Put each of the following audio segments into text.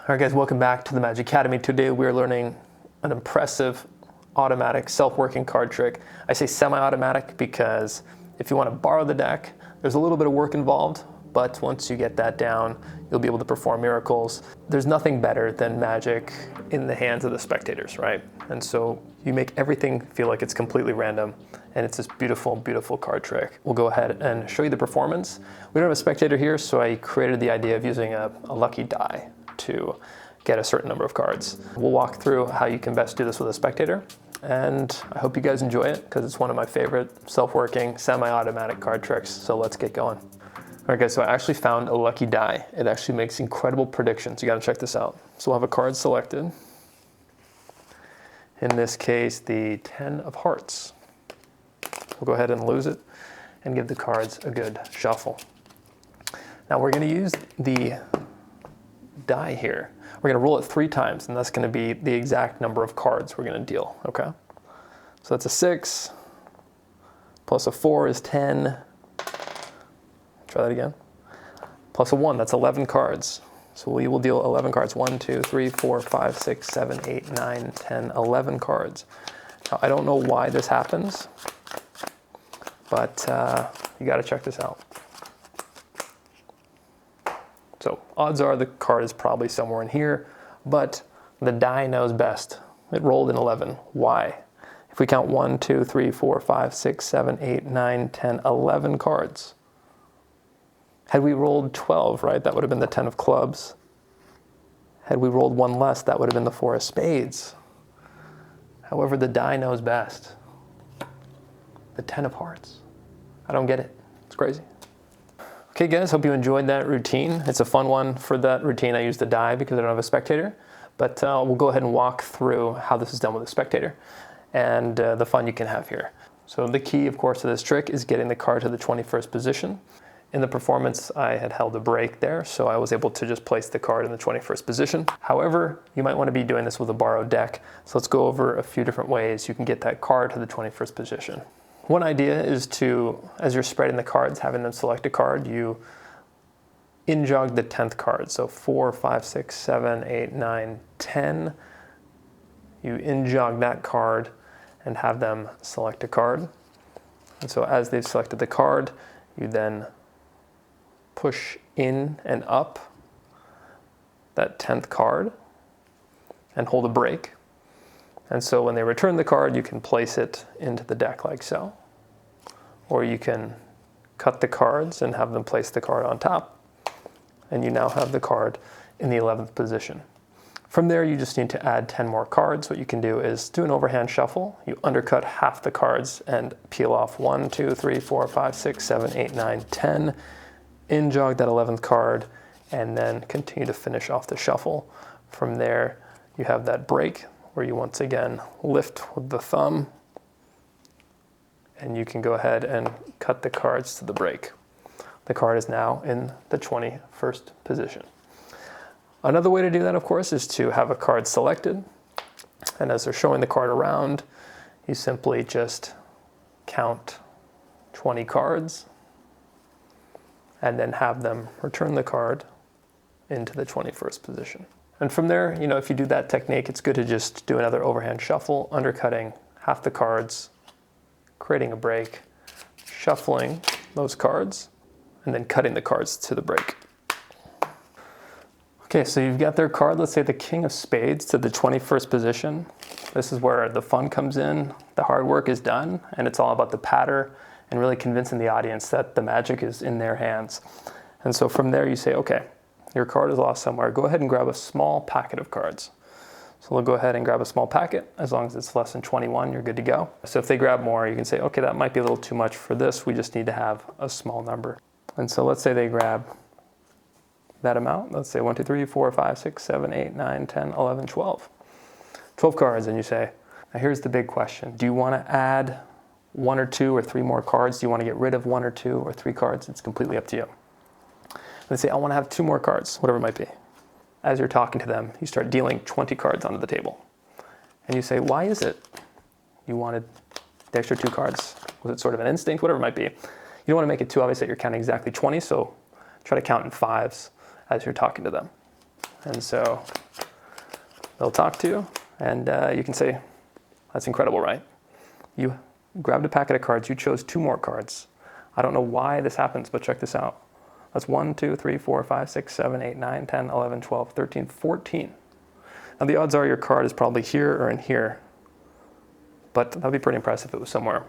Alright guys, welcome back to the Magic Academy. Today we are learning an impressive automatic self-working card trick. I say semi-automatic because if you want to borrow the deck, there's a little bit of work involved, but once you get that down, you'll be able to perform miracles. There's nothing better than magic in the hands of the spectators, right? And so you make everything feel like it's completely random, and it's this beautiful, beautiful card trick. We'll go ahead and show you the performance. We don't have a spectator here, so I created the idea of using a lucky die to get a certain number of cards. We'll walk through how you can best do this with a spectator, and I hope you guys enjoy it because it's one of my favorite self-working, semi-automatic card tricks, so let's get going. All right guys, so I actually found a lucky die. It actually makes incredible predictions. You gotta check this out. So we'll have a card selected. In this case, the 10 of hearts. We'll go ahead and lose it and give the cards a good shuffle. Now we're gonna use the die here. We're gonna roll it 3 times, and that's gonna be the exact number of cards we're gonna deal, okay? So that's a 6, plus a 4 is 10. Try that again. Plus a 1, that's 11 cards. So we will deal 11 cards. 1, 2, 3, 4, 5, 6, 7, 8, 9, 10, 11 cards. Now, I don't know why this happens, but you gotta check this out. So odds are the card is probably somewhere in here, but the die knows best. It rolled an 11. Why? If we count 1, 2, 3, 4, 5, 6, 7, 8, 9, 10, 11 cards. Had we rolled 12, right, that would have been the 10 of clubs. Had we rolled 1 less, that would have been the 4 of spades. However, the die knows best. The 10 of hearts. I don't get it. It's crazy. Okay guys, hope you enjoyed that routine. It's a fun one. For that routine, I used the die because I don't have a spectator, but we'll go ahead and walk through how this is done with a spectator and the fun you can have here. So the key, of course, to this trick is getting the card to the 21st position. In the performance, I had held a break there, so I was able to just place the card in the 21st position. However, you might want to be doing this with a borrowed deck, so let's go over a few different ways you can get that card to the 21st position. One idea is to, as you're spreading the cards, having them select a card, you in-jog the 10th card. So 4, 5, 6, 7, 8, 9, 10. You in-jog that card and have them select a card. And so as they've selected the card, you then push in and up that 10th card and hold a break. And so when they return the card, you can place it into the deck like so. Or you can cut the cards and have them place the card on top. And you now have the card in the 11th position. From there, you just need to add 10 more cards. What you can do is do an overhand shuffle. You undercut half the cards and peel off 1, 2, 3, 4, 5, 6, 7, 8, 9, 10. In-jog that 11th card, and then continue to finish off the shuffle. From there, you have that break where you once again lift with the thumb, and you can go ahead and cut the cards to the break. The card is now in the 21st position. Another way to do that, of course, is to have a card selected, and as they're showing the card around, you simply just count 20 cards, and then have them return the card into the 21st position. And from there, you know, if you do that technique, it's good to just do another overhand shuffle, undercutting half the cards, creating a break, shuffling those cards, and then cutting the cards to the break. Okay, so you've got their card, let's say the King of Spades, to the 21st position. This is where the fun comes in, the hard work is done, and it's all about the patter and really convincing the audience that the magic is in their hands. And so from there you say, okay, your card is lost somewhere. Go ahead and grab a small packet of cards. So we'll go ahead and grab a small packet. As long as it's less than 21, you're good to go. So if they grab more, you can say, okay, that might be a little too much for this. We just need to have a small number. And so let's say they grab that amount. Let's say 1, 2, 3, 4, 5, 6, 7, 8, 9, 10, 11, 12. 12 cards, and you say, now here's the big question. Do you want to add 1 or 2 or 3 more cards? Do you want to get rid of 1 or 2 or 3 cards? It's completely up to you. Let's say I want to have 2 more cards, whatever it might be. As you're talking to them, you start dealing 20 cards onto the table. And you say, why is it you wanted the extra 2 cards? Was it sort of an instinct? Whatever it might be. You don't want to make it too obvious that you're counting exactly 20, so try to count in 5s as you're talking to them. And so they'll talk to you, and you can say, that's incredible, right? You grabbed a packet of cards, you chose 2 more cards. I don't know why this happens, but check this out. That's 1, 2, 3, 4, 5, 6, 7, 8, 9, 10, 11, 12, 13, 14. Now the odds are your card is probably here or in here, but that'd be pretty impressive if it was somewhere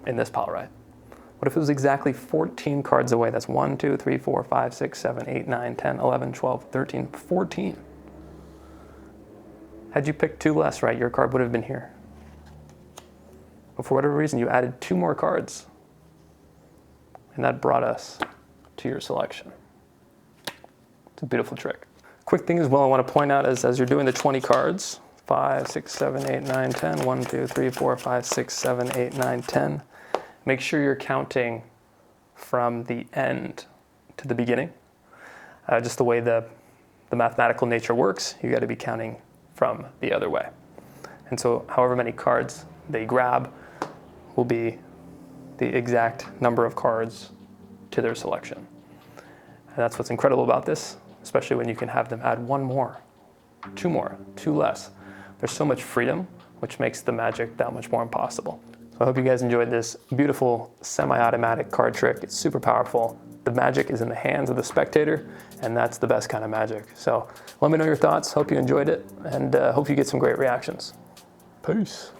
in this pile, right? What if it was exactly 14 cards away? That's 1, 2, 3, 4, 5, 6, 7, 8, 9, 10, 11, 12, 13, 14. Had you picked 2 less, right, your card would have been here. But for whatever reason, you added 2 more cards. And that brought us to your selection. It's a beautiful trick. Quick thing as well I want to point out is as you're doing the 20 cards, 5, 6, 7, 8, 9, 10, 1, 2, 3, 4, 5, 6, 7, 8, 9, 10. Make sure you're counting from the end to the beginning. Just the way the mathematical nature works, you got to be counting from the other way. And so however many cards they grab will be the exact number of cards to their selection. And that's what's incredible about this, especially when you can have them add 1 more, 2 more, 2 less. There's so much freedom, which makes the magic that much more impossible. So I hope you guys enjoyed this beautiful semi-automatic card trick. It's super powerful. The magic is in the hands of the spectator, and that's the best kind of magic. So let me know your thoughts. Hope you enjoyed it, and hope you get some great reactions. Peace.